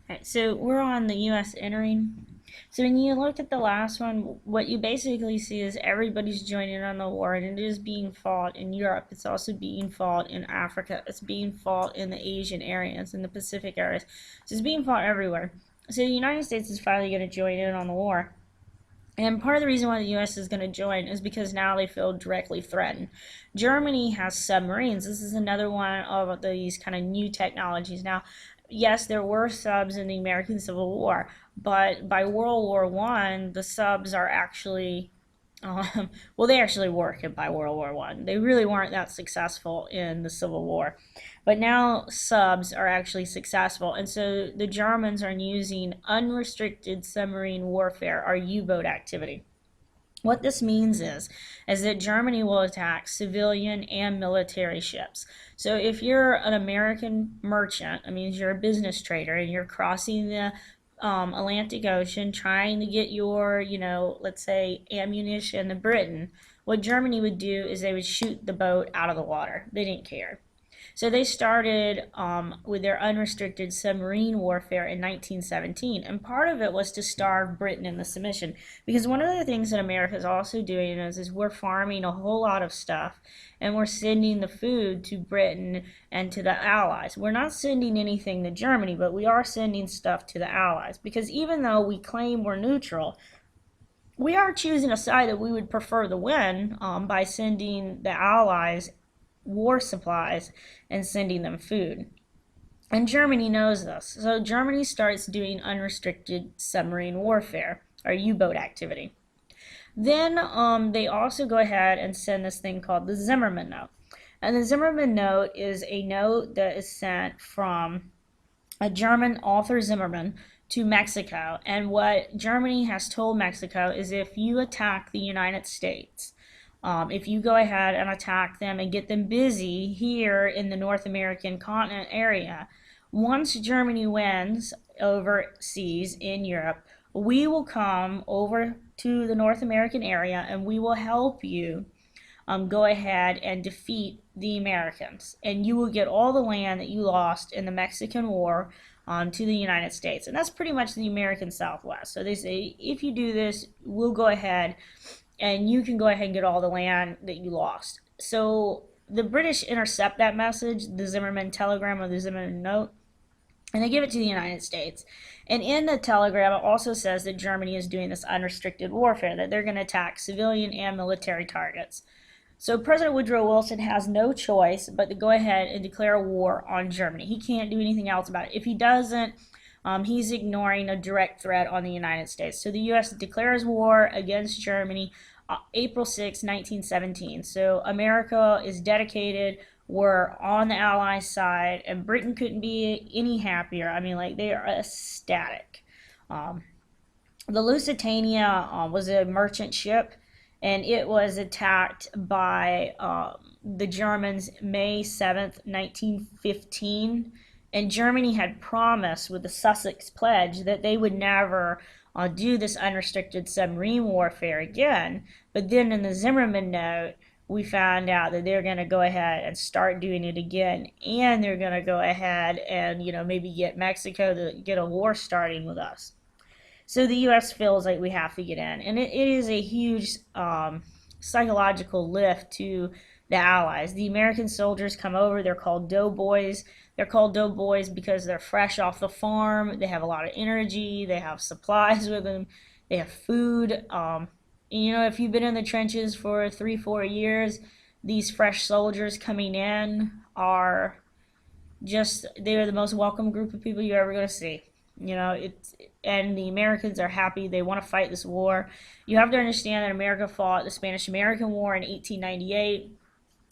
Right, so we're on the U.S. entering. So when you look at the last one, what you basically see is everybody's joining on the war, and it is being fought in Europe. It's also being fought in Africa. It's being fought in the Asian areas, in the Pacific areas. So it's being fought everywhere. So the United States is finally going to join in on the war. And part of the reason why the U.S. is going to join is because now they feel directly threatened. Germany has submarines. This is another one of these kind of new technologies. Now, yes, there were subs in the American Civil War, but by World War One, the subs are actually well, they actually work by World War One. They really weren't that successful in the Civil War, but now subs are actually successful, and so the Germans are using unrestricted submarine warfare, or U-boat activity. What this means is that Germany will attack civilian and military ships. So if you're an American merchant, I mean, you're a business trader and you're crossing the Atlantic Ocean trying to get your, let's say ammunition to Britain, what Germany would do is they would shoot the boat out of the water. They didn't care. So they started with their unrestricted submarine warfare in 1917, and part of it was to starve Britain into submission. Because one of the things that America is also doing is we're farming a whole lot of stuff, and we're sending the food to Britain and to the Allies. We're not sending anything to Germany, but we are sending stuff to the Allies. Because even though we claim we're neutral, we are choosing a side that we would prefer to win by sending the Allies war supplies and sending them food. And Germany knows this. So Germany starts doing unrestricted submarine warfare, or U-boat activity. Then they also go ahead and send this thing called the Zimmermann Note. And the Zimmermann Note is a note that is sent from a German author, Zimmermann, to Mexico. And what Germany has told Mexico is if you attack the United States, if you go ahead and attack them and get them busy here in the North American continent area, once Germany wins overseas in Europe, we will come over to the North American area and we will help you go ahead and defeat the Americans. And you will get all the land that you lost in the Mexican War to the United States. And that's pretty much the American Southwest. So they say, if you do this, we'll go ahead and you can go ahead and get all the land that you lost. So the British intercept that message, the Zimmermann telegram or the Zimmermann note, and they give it to the United States. And in the telegram, it also says that Germany is doing this unrestricted warfare, that they're going to attack civilian and military targets. So President Woodrow Wilson has no choice but to go ahead and declare war on Germany. He can't do anything else about it. If he doesn't, he's ignoring a direct threat on the United States. So the U.S. declares war against Germany April 6, 1917. So America is dedicated. We're on the Allies' side, and Britain couldn't be any happier. I mean, like, they are ecstatic. The Lusitania was a merchant ship, and it was attacked by the Germans May 7th, 1915. And Germany had promised with the Sussex Pledge that they would never do this unrestricted submarine warfare again. But then in the Zimmermann Note, we found out that they're going to go ahead and start doing it again. And they're going to go ahead and, maybe get Mexico to get a war starting with us. So the U.S. feels like we have to get in. And it is a huge psychological lift to the Allies. The American soldiers come over. They're called doughboys. They're called doughboys because they're fresh off the farm. They have a lot of energy. They have supplies with them. They have food. If you've been in the trenches for 3-4 years, these fresh soldiers coming in are they're the most welcome group of people you're ever going to see. And the Americans are happy. They want to fight this war. You have to understand that America fought the Spanish-American War in 1898.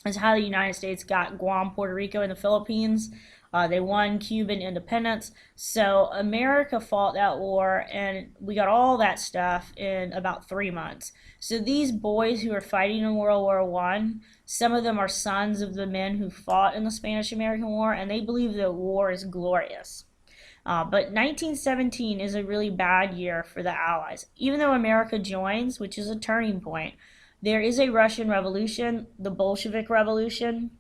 That's how the United States got Guam, Puerto Rico, and the Philippines. They won Cuban independence. So America fought that war, and we got all that stuff in about 3 months. So these boys who are fighting in World War One, some of them are sons of the men who fought in the Spanish-American War, and they believe that war is glorious. But 1917 is a really bad year for the Allies. Even though America joins, which is a turning point, there is a Russian Revolution, the Bolshevik Revolution,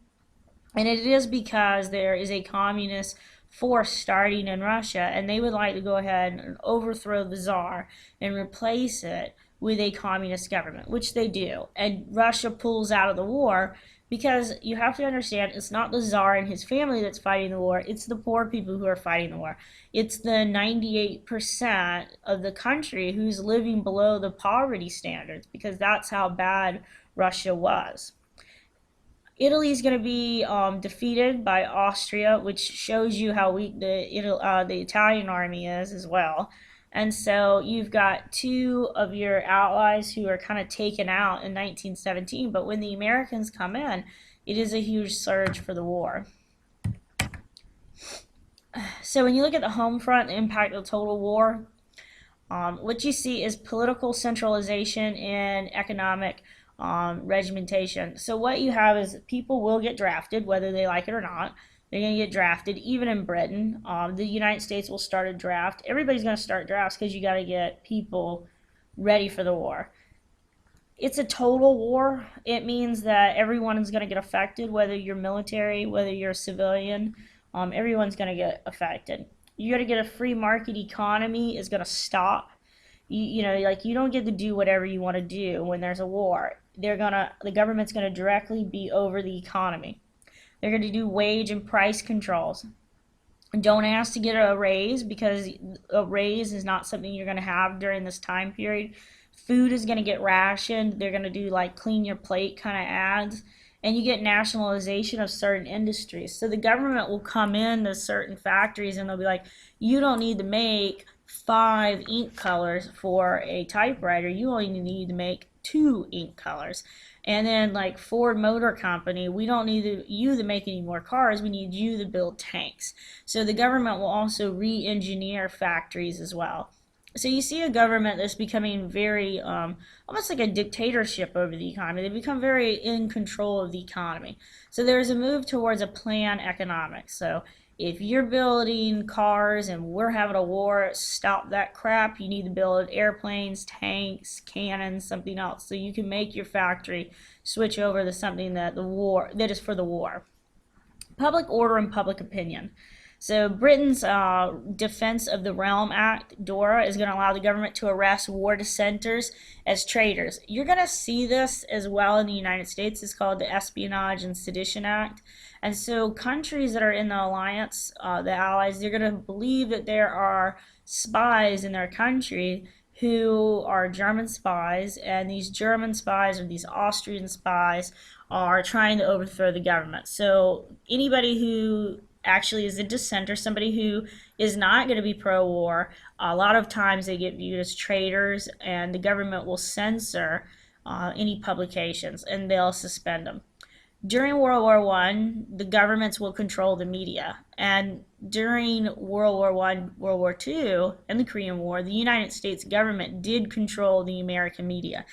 and it is because there is a communist force starting in Russia, and they would like to go ahead and overthrow the Tsar and replace it with a communist government, which they do. And Russia pulls out of the war because you have to understand it's not the Tsar and his family that's fighting the war, it's the poor people who are fighting the war. It's the 98% of the country who's living below the poverty standards, because that's how bad Russia was. Italy is going to be defeated by Austria, which shows you how weak the Italian army is as well. And so you've got two of your allies who are kind of taken out in 1917. But when the Americans come in, it is a huge surge for the war. So when you look at the home front, the impact of the total war, what you see is political centralization and economic regimentation. So what you have is people will get drafted, whether they like it or not. They're going to get drafted, even in Britain. The United States will start a draft. Everybody's going to start drafts because you got to get people ready for the war. It's a total war. It means that everyone is going to get affected, whether you're military, whether you're a civilian. Everyone's going to get affected. You're going to get a free market economy is going to stop. Like you don't get to do whatever you want to do when there's a war. The government's gonna directly be over the economy. They're gonna do wage and price controls. Don't ask to get a raise, because a raise is not something you're gonna have during this time period. Food is gonna get rationed. They're gonna do like clean your plate kind of ads. And you get nationalization of certain industries. So the government will come into certain factories and they'll be like, you don't need to make 5 ink colors for a typewriter. You only need to make 2 ink colors. And then like Ford Motor Company, we don't need you to make any more cars. We need you to build tanks. So the government will also re-engineer factories as well. So you see a government that's becoming very almost like a dictatorship over the economy. They become very in control of the economy. So there's a move towards a plan economics. So if you're building cars and we're having a war, stop that crap. You need to build airplanes, tanks, cannons, something else, so you can make your factory switch over to something that is for the war. Public order and public opinion. So Britain's Defense of the Realm Act, DORA, is going to allow the government to arrest war dissenters as traitors. You're going to see this as well in the United States. It's called the Espionage and Sedition Act. And so countries that are in the alliance, the allies, they're going to believe that there are spies in their country who are German spies, and these German spies or these Austrian spies are trying to overthrow the government. So anybody who actually is a dissenter, somebody who is not going to be pro-war, a lot of times they get viewed as traitors, and the government will censor any publications and they'll suspend them. During World War I, the governments will control the media. And during World War I, World War II, and the Korean War, the United States government did control the American media.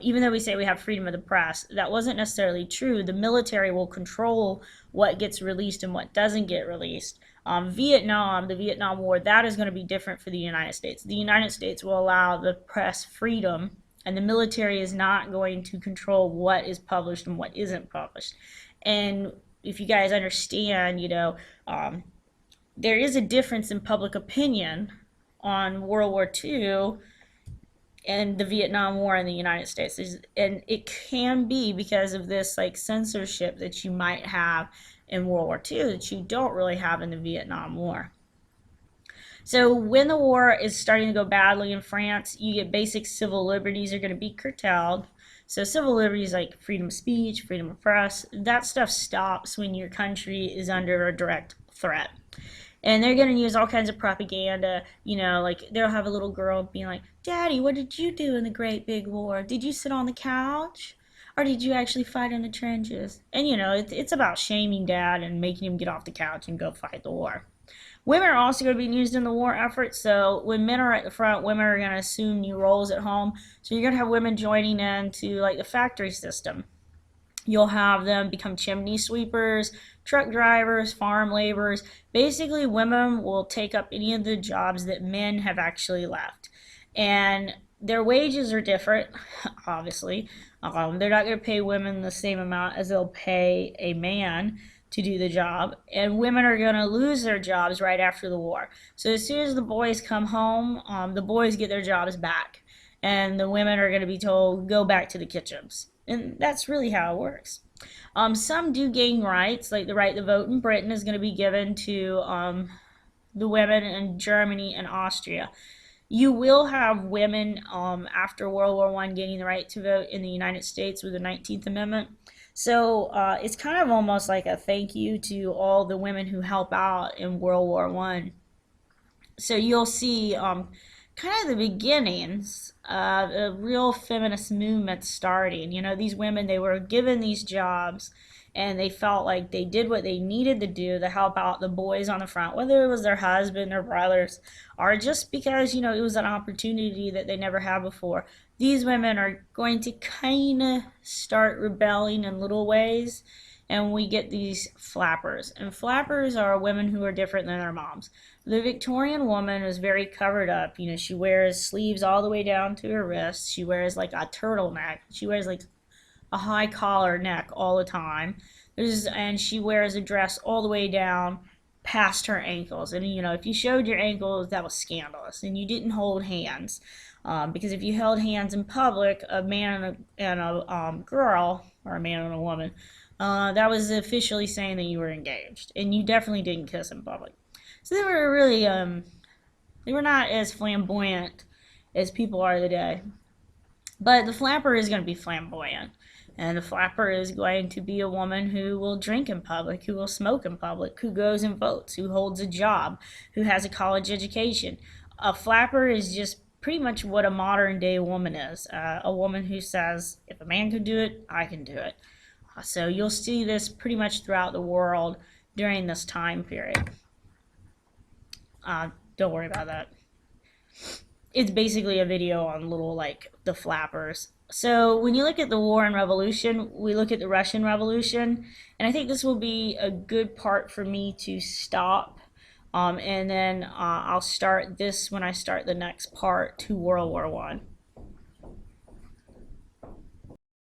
Even though we say we have freedom of the press, that wasn't necessarily true. The military will control what gets released and what doesn't get released. The Vietnam War, that is going to be different for the United States. The United States will allow the press freedom, and the military is not going to control what is published and what isn't published. And if you guys understand, there is a difference in public opinion on World War II and the Vietnam War in the United States. And it can be because of this like censorship that you might have in World War II that you don't really have in the Vietnam War. So when the war is starting to go badly in France, you get basic civil liberties are going to be curtailed. So civil liberties like freedom of speech, freedom of press, that stuff stops when your country is under a direct threat. And they're going to use all kinds of propaganda, like they'll have a little girl being like, Daddy, what did you do in the great big war? Did you sit on the couch? Or did you actually fight in the trenches? And it's about shaming dad and making him get off the couch and go fight the war. Women are also going to be used in the war effort. So when men are at the front, women are going to assume new roles at home. So you're going to have women joining into like the factory system. You'll have them become chimney sweepers, truck drivers, farm laborers. Basically, women will take up any of the jobs that men have actually left. And their wages are different, obviously. They're not going to pay women the same amount as they'll pay a man. to do the job, and women are going to lose their jobs right after the war. So as soon as the boys come home, the boys get their jobs back, and the women are going to be told go back to the kitchens, and that's really how it works. Some do gain rights, like the right to vote in Britain is going to be given to the women in Germany and Austria. You will have women after World War I gaining the right to vote in the United States with the 19th Amendment. So it's kind of almost like a thank you to all the women who help out in World War I. So you'll see kind of the beginnings of a real feminist movement starting. You know, these women, they were given these jobs and they felt like they did what they needed to do to help out the boys on the front, whether it was their husband or brothers, or just because, you know, it was an opportunity that they never had before. These women are going to kind of start rebelling in little ways, and we get these flappers. And flappers are women who are different than their moms. The Victorian woman is very covered up. You know, she wears sleeves all the way down to her wrists. She wears like a turtleneck. She wears like a high collar neck all the time. And she wears a dress all the way down past her ankles. And you know, if you showed your ankles, that was scandalous. And you didn't hold hands, because if you held hands in public, a man and a girl, or a man and a woman, that was officially saying that you were engaged, and you definitely didn't kiss in public. So they were really, they were not as flamboyant as people are today. But the flapper is going to be flamboyant. And the flapper is going to be a woman who will drink in public, who will smoke in public, who goes and votes, who holds a job, who has a college education. A flapper is just pretty much what a modern day woman is, a woman who says, if a man can do it, I can do it. So you'll see this pretty much throughout the world during this time period. Don't worry about that. It's basically a video on little, like, the flappers. So when you look at the war and revolution, we look at the Russian Revolution, and I think this will be a good part for me to stop, and then I'll start this when I start the next part to World War I.